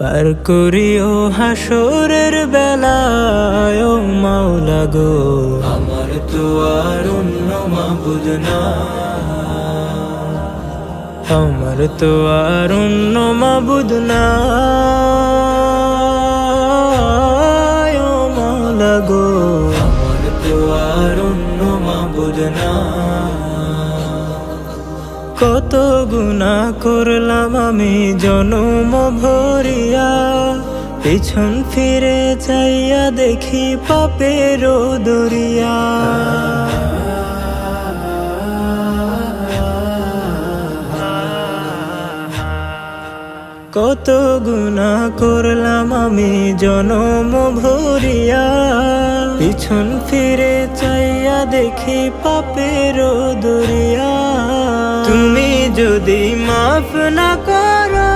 পার করিও হাসরের বেলায় ও মাওলা গো, আমার তো আর অন্য মাবুদ নাই, আমার তো আর অন্য মাবুদ নাই ও মাওলা গো, আমার তো আর অন্য মাবুদ নাই। কত গুনাহ করলাম আমি জনম ভরিয়া, পিছন ফিরে চাইয়া দেখি পাপের দরিয়া। কত গুনাহ করলাম আমি জনম ভরিয়া, পিছন ফিরে চাইয়া দেখি পাপের দরিয়া। তুমি যদি মাফ না করো,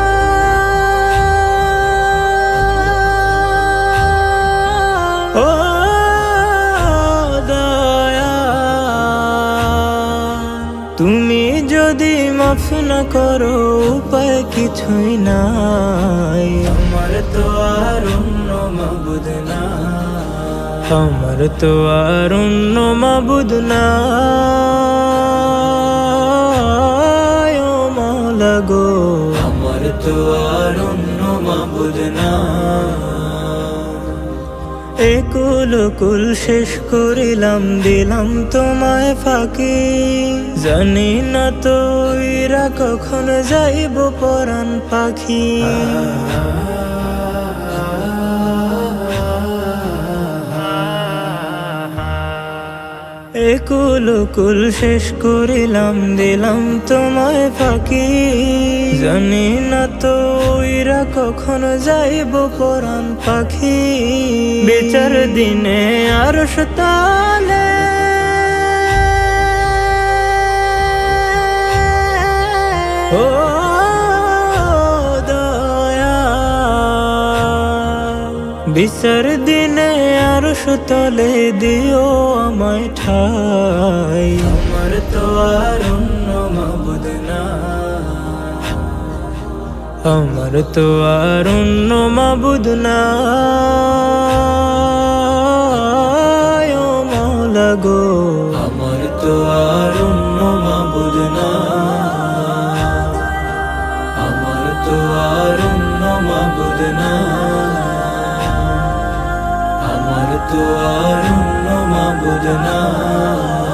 ও দয়া, তুমি যদি মাফ না করো উপায় কিছুই নাই, আমার তো আর অন্য মাবুদ নাই, আমার তো আর অন্য মাবুদ নাই ও মাওলা গো, আমার তো আর অন্য মাবুদ নাই। একুল কুল শেষ করিলাম দিলাম তোমায় ফাঁকি, জানি না তো এরা কখন যাইব পরাণ পাখি। একুল কুল শেষ করিলাম দিলাম তোমায় ফাঁকি, জানি না তো এরা কখন যাইব পরাণ পাখি। বিচার দিনে আরশ তলে ও দয়া, বিচার দিনে আরশ তলে দিও আমায় ঠাই, আমার তো আর অন্য মাবুদ নাই, আমার তো আর অন্য মাবুদ নাই ও মাওলা গো, আমার তো আর অন্য মাবুদ নাই, আমার তো আর অন্য মাবুদ নাই, আমার তো আর অন্য মাবুদ নাই।